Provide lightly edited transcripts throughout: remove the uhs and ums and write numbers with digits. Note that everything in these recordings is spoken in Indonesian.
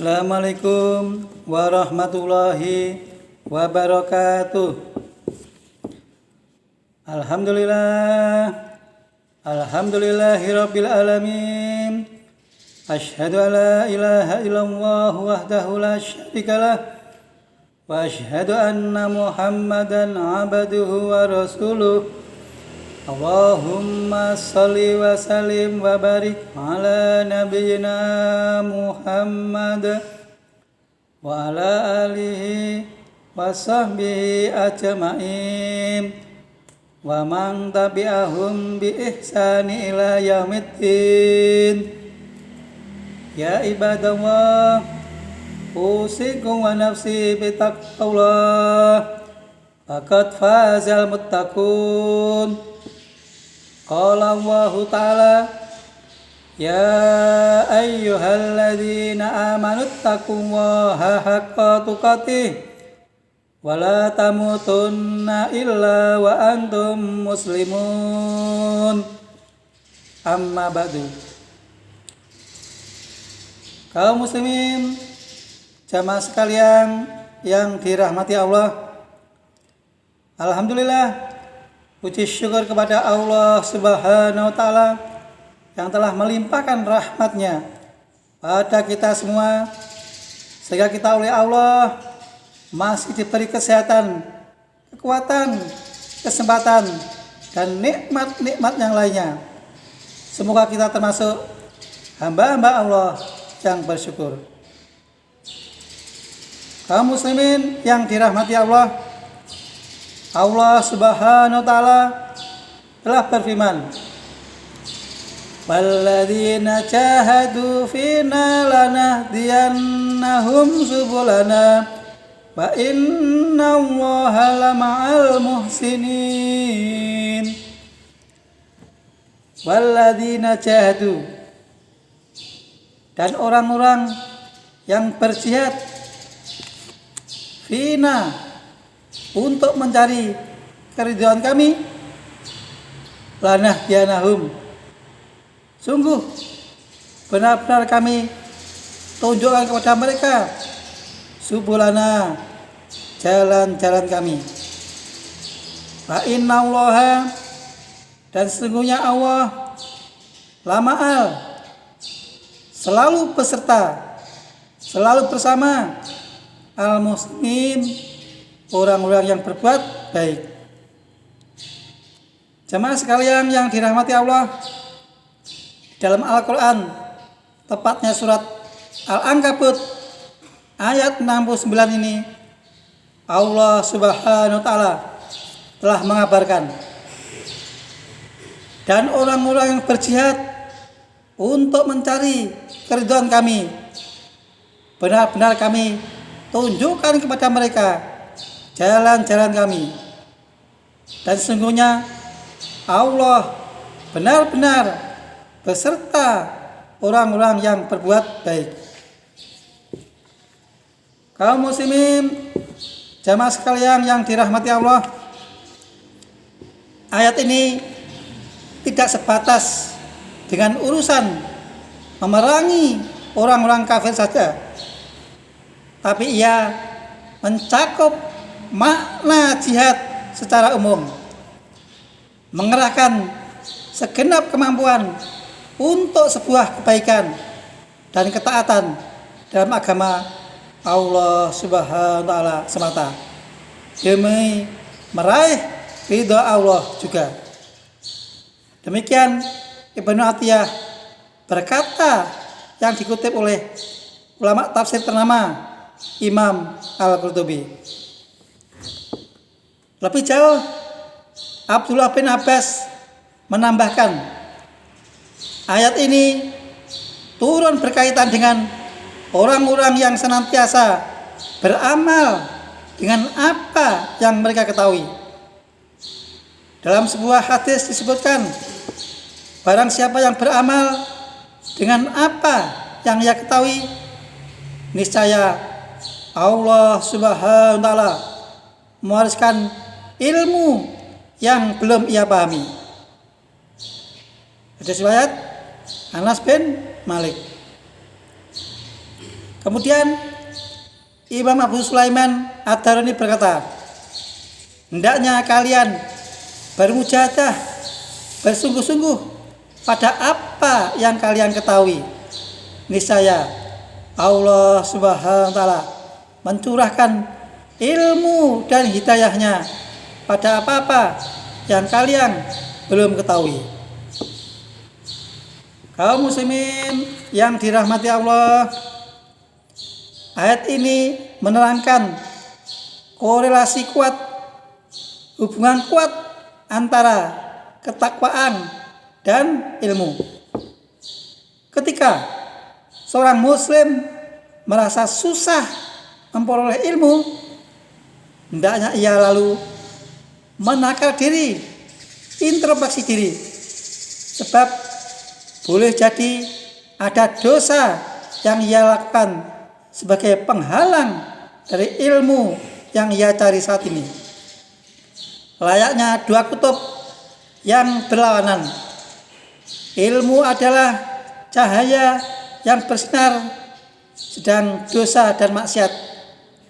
Assalamualaikum warahmatullahi wabarakatuh. Alhamdulillahirabbil alamin. Asyhadu an la ilaha illallah wahdahu la syarikalah wa asyhadu anna Muhammadan abduhu wa rasuluh. Allahumma shalli wa sallim wa barik ala nabiyyina Muhammad wa ala alihi wa sahbihi ajma'in wa man tabi'ahum bi ihsani ila yaumiddin. Ya ibadallah, usikum wa nafsi bi taqwallah, faqad fazal muttaqun. Qala Allahu ta'ala, ya ayyuhalladzina amanu taqullaha haqqa tuqatih wa la tamutunna illa wa antum muslimun. Amma ba'du. Kaum muslimin, jamaah sekalian yang dirahmati Allah, alhamdulillah, puji syukur kepada Allah Subhanahu wa Ta'ala yang telah melimpahkan rahmat-Nya pada kita semua, sehingga kita oleh Allah masih diberi kesehatan, kekuatan, kesempatan, dan nikmat-nikmat yang lainnya. Semoga kita termasuk hamba-hamba Allah yang bersyukur. Kaum muslimin yang dirahmati Allah, Allah Subhanahu wa Ta'ala telah berfirman, walladzina jahadu fina lanahdiyannahum subulana wa innallaha lama'al muhsinin. Walladzina jahadu, dan orang-orang yang berjihad fina, untuk mencari keridhaan kami, lanahdiyanahum, sungguh benar-benar kami tunjukkan kepada mereka subulana, jalan-jalan kami. Wa innallaha, dan sesungguhnya Allah lama'al, selalu beserta, selalu bersama al-muslimin, orang-orang yang berbuat baik. Jemaah sekalian yang dirahmati Allah, dalam Al-Quran, tepatnya surat Al-Ankabut ayat 69 ini, Allah Subhanahu wa Ta'ala telah mengabarkan, dan orang-orang yang berjihad untuk mencari keridhaan kami, benar-benar kami tunjukkan kepada mereka jalan-jalan kami, dan sesungguhnya Allah benar-benar beserta orang-orang yang berbuat baik. Kaum muslimin, jamaah sekalian yang dirahmati Allah, ayat ini tidak sebatas dengan urusan memerangi orang-orang kafir saja, tapi ia mencakup makna jihad secara umum, mengerahkan segenap kemampuan untuk sebuah kebaikan dan ketaatan dalam agama Allah Subhanahu wa Ta'ala semata, demi meraih ridha Allah juga. Demikian Ibnu Atiyah berkata, yang dikutip oleh ulama tafsir ternama Imam Al-Qurtubi. Lebih jauh, Abdullah bin Abbas menambahkan, ayat ini turun berkaitan dengan orang-orang yang senantiasa beramal dengan apa yang mereka ketahui. Dalam sebuah hadis disebutkan, barang siapa yang beramal dengan apa yang ia ketahui, niscaya Allah Subhanahu wa Ta'ala mewariskan ilmu yang belum ia pahami. Hadis riwayat Anas bin Malik. Kemudian Imam Abu Sulaiman Ad-Darani berkata, hendaknya kalian bermujahadah, bersungguh-sungguh pada apa yang kalian ketahui. Niscaya Allah Subhanahu wa taala mencurahkan ilmu dan hidayahnya pada apa-apa yang kalian belum ketahui. Kaum muslimin yang dirahmati Allah, ayat ini menerangkan korelasi kuat, hubungan kuat antara ketakwaan dan ilmu. Ketika seorang muslim merasa susah memperoleh ilmu, hendaknya ia lalu menakar diri, introspeksi diri. Sebab boleh jadi ada dosa yang ia lakukan sebagai penghalang dari ilmu yang ia cari saat ini. Layaknya dua kutub yang berlawanan. Ilmu adalah cahaya yang bersinar, sedang dosa dan maksiat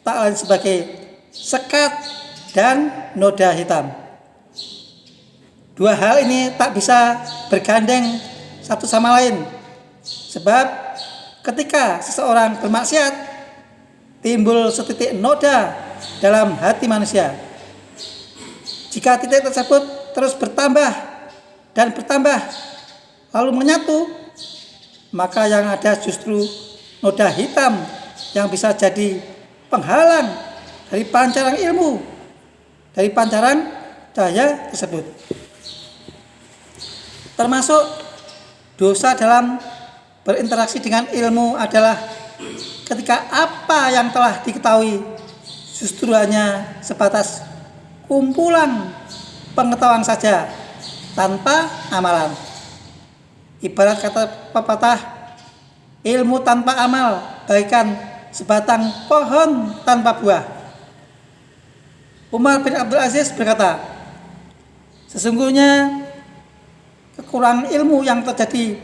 tak lain sebagai sekat dan noda hitam. Dua hal ini tak bisa bergandeng satu sama lain. Sebab ketika seseorang bermaksiat, timbul setitik noda dalam hati manusia. Jika titik tersebut terus bertambah dan bertambah lalu menyatu, maka yang ada justru noda hitam yang bisa jadi penghalang dari pancaran ilmu, dari pancaran cahaya tersebut. Termasuk dosa dalam berinteraksi dengan ilmu adalah ketika apa yang telah diketahui justru hanya sebatas kumpulan pengetahuan saja tanpa amalan. Ibarat kata pepatah, ilmu tanpa amal bagaikan sebatang pohon tanpa buah. Umar bin Abdul Aziz berkata, sesungguhnya kekurangan ilmu yang terjadi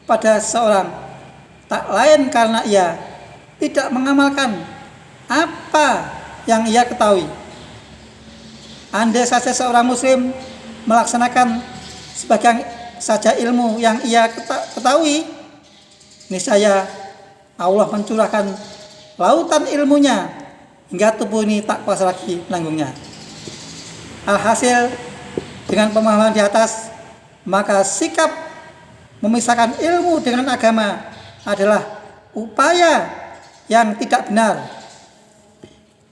pada seseorang tak lain karena ia tidak mengamalkan apa yang ia ketahui. Andai saja seorang muslim melaksanakan sebagian saja ilmu yang ia ketahui, niscaya Allah mencurahkan lautan ilmunya hingga tubuh ini tak kuasa lagi menanggungnya. Alhasil, dengan pemahaman di atas, maka sikap memisahkan ilmu dengan agama adalah upaya yang tidak benar.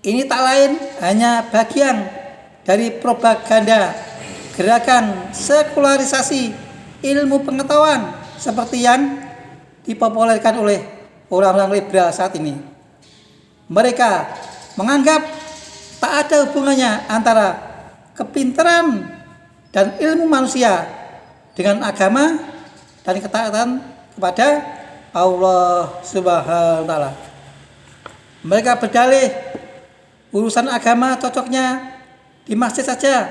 Ini tak lain hanya bagian dari propaganda gerakan sekularisasi ilmu pengetahuan seperti yang dipopulerkan oleh orang-orang liberal saat ini. Mereka menganggap tak ada hubungannya antara kepintaran dan ilmu manusia dengan agama dan ketaatan kepada Allah Subhanahu wa taala. Mereka berdalih urusan agama cocoknya di masjid saja,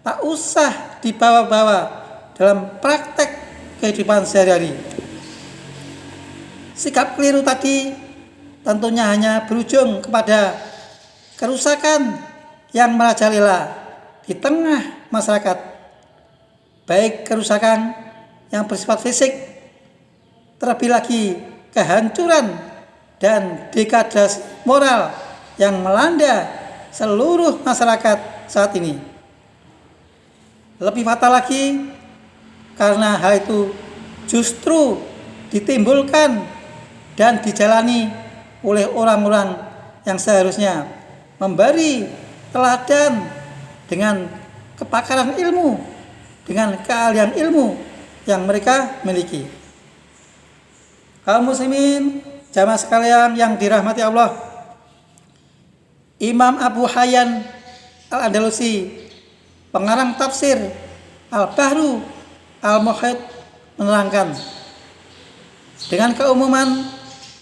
tak usah dibawa-bawa dalam praktek kehidupan sehari-hari. Sikap keliru tadi tentunya hanya berujung kepada kerusakan yang merajalela di tengah masyarakat, baik kerusakan yang bersifat fisik, terlebih lagi kehancuran dan degradasi moral yang melanda seluruh masyarakat saat ini. Lebih fatal lagi karena hal itu justru ditimbulkan dan dijalani oleh orang-orang yang seharusnya memberi teladan dengan kepakaran ilmu, dengan keahlian ilmu yang mereka miliki. Kaum muslimin, jamaah sekalian yang dirahmati Allah, Imam Abu Hayyan Al-Andalusi, pengarang tafsir Al-Bahru Al-Muhit, menerangkan, dengan keumuman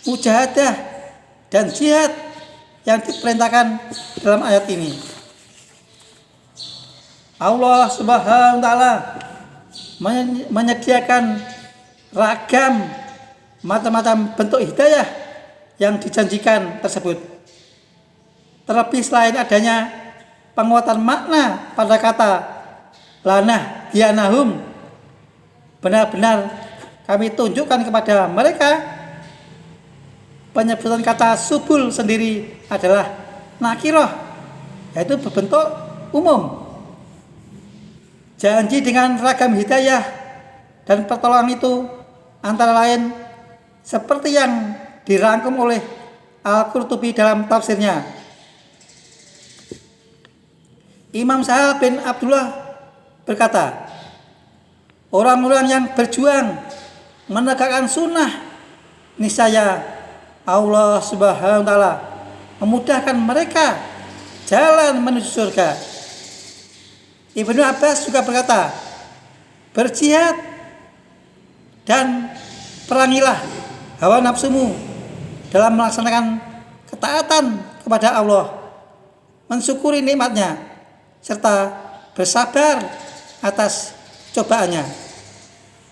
mujahadah dan jihad yang diperintahkan dalam ayat ini, Allah Subhanahu wa taala menyediakan ragam macam-macam bentuk hidayah yang dijanjikan tersebut. Terlebih selain adanya penguatan makna pada kata lanah dianahum, benar-benar kami tunjukkan kepada mereka, penyebutan kata subul sendiri adalah nakiroh, yaitu berbentuk umum. Janji dengan ragam hidayah dan pertolongan itu antara lain seperti yang dirangkum oleh Al-Qurtubi dalam tafsirnya. Imam Sahal bin Abdullah berkata, orang-orang yang berjuang menegakkan sunnah, niscaya Allah Subhanahu wa Ta'ala memudahkan mereka jalan menuju surga. Ibnu Abbas juga berkata, berjihad dan perangilah hawa nafsumu dalam melaksanakan ketaatan kepada Allah, mensyukuri nikmatnya, serta bersabar atas cobaannya.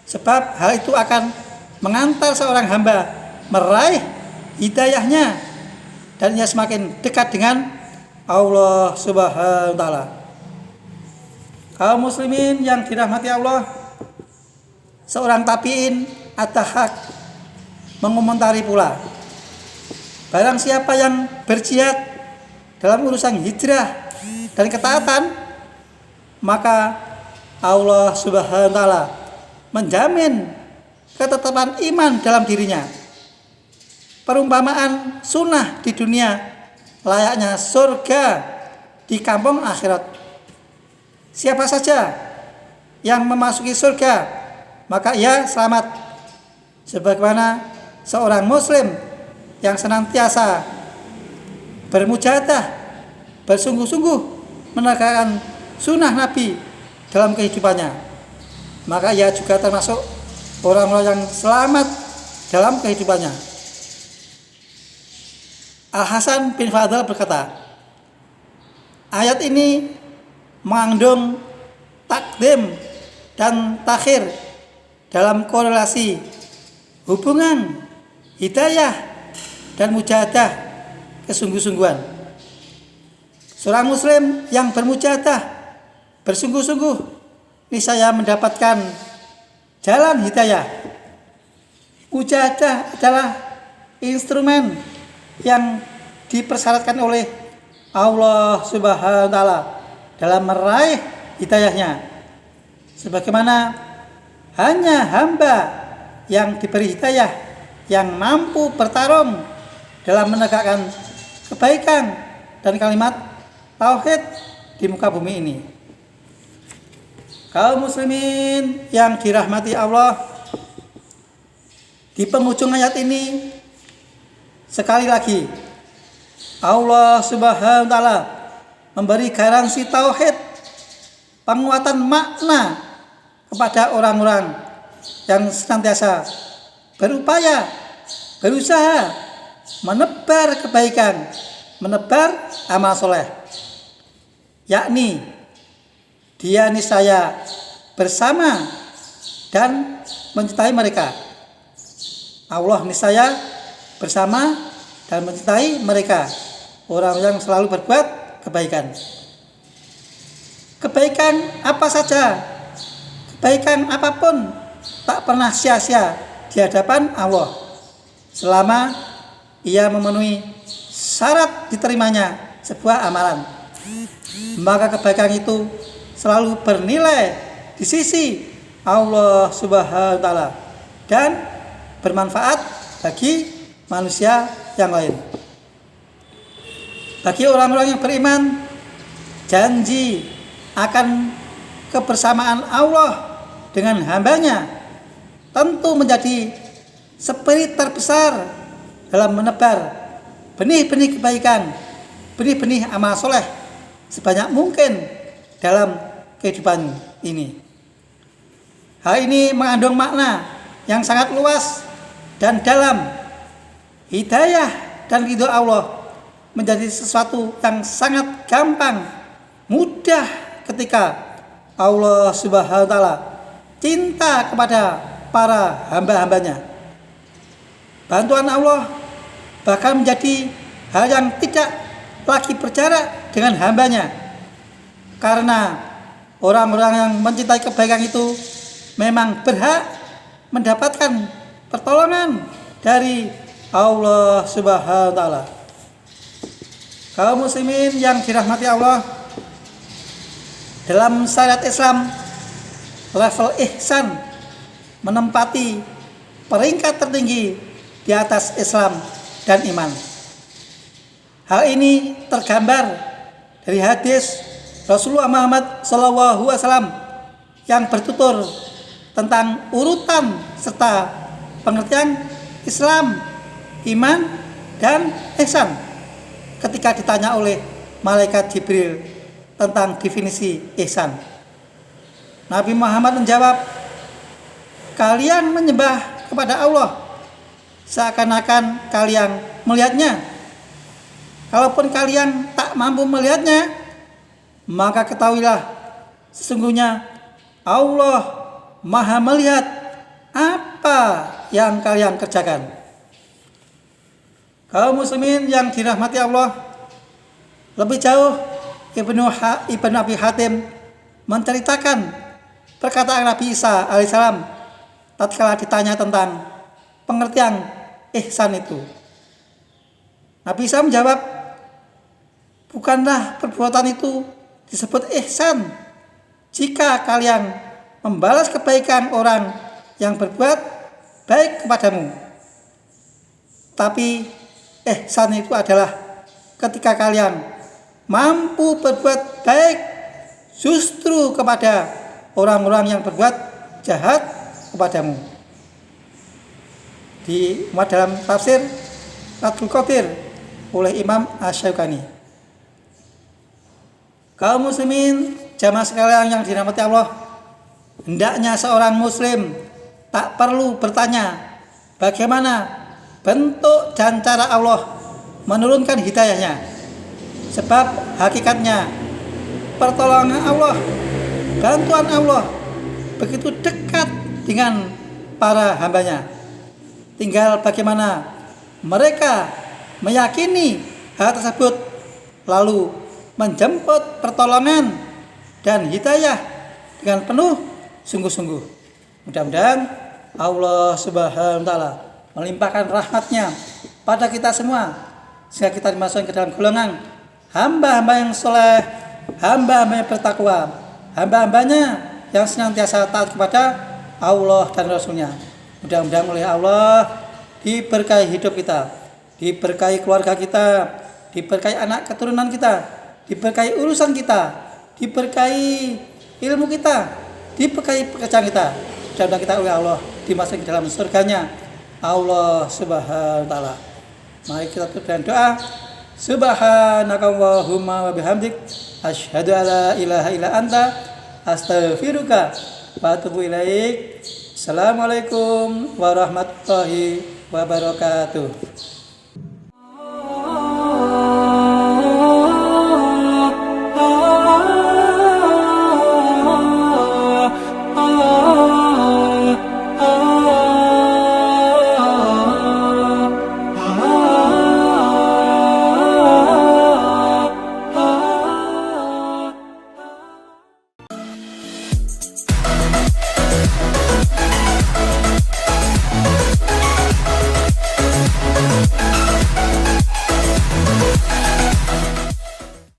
Sebab hal itu akan mengantar seorang hamba meraih hidayahnya dan ia semakin dekat dengan Allah Subhanahu wa Ta'ala. Kaum muslimin yang dirahmati Allah, seorang tabi'in At-Tahaq mengomentari pula, barang siapa yang berjihad dalam urusan hijrah dan ketaatan, maka Allah Subhanahu wa Ta'ala menjamin ketetapan iman dalam dirinya. Perumpamaan sunnah di dunia layaknya surga di kampung akhirat. Siapa saja yang memasuki surga, maka ia selamat. Sebagaimana seorang muslim yang senantiasa bermujahadah, bersungguh-sungguh menegakkan sunnah Nabi dalam kehidupannya, maka ia juga termasuk orang-orang yang selamat dalam kehidupannya. Al-Hasan bin Fadl berkata, ayat ini mengandung takdim dan takhir dalam korelasi hubungan hidayah dan mujahadah kesungguh-sungguhan. Seorang muslim yang bermujahadah, bersungguh-sungguh, niscaya mendapatkan jalan hidayah. Mujahadah adalah instrumen yang dipersyaratkan oleh Allah Subhanahu wa Ta'ala dalam meraih hidayahnya. Sebagaimana hanya hamba yang diberi hidayah yang mampu bertarung dalam menegakkan kebaikan dan kalimat tauhid di muka bumi ini. Kaum muslimin yang dirahmati Allah, di penghujung ayat ini sekali lagi Allah Subhanahu wa Ta'ala memberi garansi tauhid, penguatan makna kepada orang-orang yang senantiasa berupaya, berusaha menebar kebaikan, menebar amal soleh, yakni dia niscaya bersama dan mencintai mereka. Allah niscaya bersama dan mencintai mereka, orang yang selalu berbuat kebaikan. Kebaikan apa saja, kebaikan apapun tak pernah sia-sia di hadapan Allah selama ia memenuhi syarat diterimanya sebuah amalan. Maka kebaikan itu selalu bernilai di sisi Allah Subhanahu wa Ta'ala dan bermanfaat bagi manusia yang lain. Bagi orang-orang yang beriman, janji akan kebersamaan Allah dengan hambanya tentu menjadi spirit terbesar dalam menebar benih-benih kebaikan, benih-benih amal soleh sebanyak mungkin dalam kehidupan ini. Hal ini mengandung makna yang sangat luas dan dalam. Hidayah dan ridho Allah menjadi sesuatu yang sangat gampang, mudah ketika Allah Subhanahu wa Ta'ala cinta kepada para hamba-hambanya. Bantuan Allah bahkan menjadi hal yang tidak lagi berjarak dengan hambanya. Karena orang-orang yang mencintai kebaikan itu memang berhak mendapatkan pertolongan dari Allah Subhanahu wa taala. Kaum muslimin yang dirahmati Allah, dalam syariat Islam level ihsan menempati peringkat tertinggi di atas Islam dan iman. Hal ini tergambar dari hadis Rasulullah Muhammad SAW yang bertutur tentang urutan serta pengertian Islam, iman, dan ihsan ketika ditanya oleh malaikat Jibril tentang definisi ihsan. Nabi Muhammad menjawab, kalian menyembah kepada Allah seakan-akan kalian melihatnya. Kalaupun kalian tak mampu melihatnya, maka ketahuilah sesungguhnya Allah Maha melihat apa yang kalian kerjakan. Kaum muslimin yang dirahmati Allah, lebih jauh Ibnu Abi Hatim menceritakan perkataan Nabi Isa alaihissalam tatkala ditanya tentang pengertian ihsan itu. Nabi Isa menjawab, bukanlah perbuatan itu disebut ihsan jika kalian membalas kebaikan orang yang berbuat baik kepadamu. Tapi ihsan itu adalah ketika kalian mampu berbuat baik justru kepada orang-orang yang berbuat jahat kepadamu. Dimuat dalam tafsir Fathul Qadir oleh Imam Asy-Syaukani. Kaum muslimin jamaah sekalian yang dirahmati Allah, hendaknya seorang muslim tak perlu bertanya bagaimana bentuk dan cara Allah menurunkan hidayahnya, sebab hakikatnya pertolongan Allah, bantuan Allah begitu dekat dengan para hambanya. Tinggal bagaimana mereka meyakini hal tersebut lalu menjemput pertolongan dan hidayah dengan penuh sungguh-sungguh. Mudah-mudahan Allah Subhanahu wa taala melimpahkan rahmatnya pada kita semua sehingga kita dimasukkan ke dalam golongan hamba-hamba yang soleh, hamba-hamba yang bertakwa, hamba-hambanya yang senantiasa taat kepada Allah dan Rasulnya. Mudah-mudahan oleh Allah diberkahi hidup kita, diberkahi keluarga kita, diberkahi anak keturunan kita, diberkahi urusan kita, diberkahi ilmu kita, diberkahi pekerjaan kita. Mudah-mudahan kita oleh Allah dimasukkan ke dalam surganya Allah Subhanahu wa taala. Mari kita berikan doa. Subhanakallahumma wa bihamdik asyhadu alla ilaha illa anta astaghfiruka wa atubu ilaik. Assalamualaikum warahmatullahi wabarakatuh.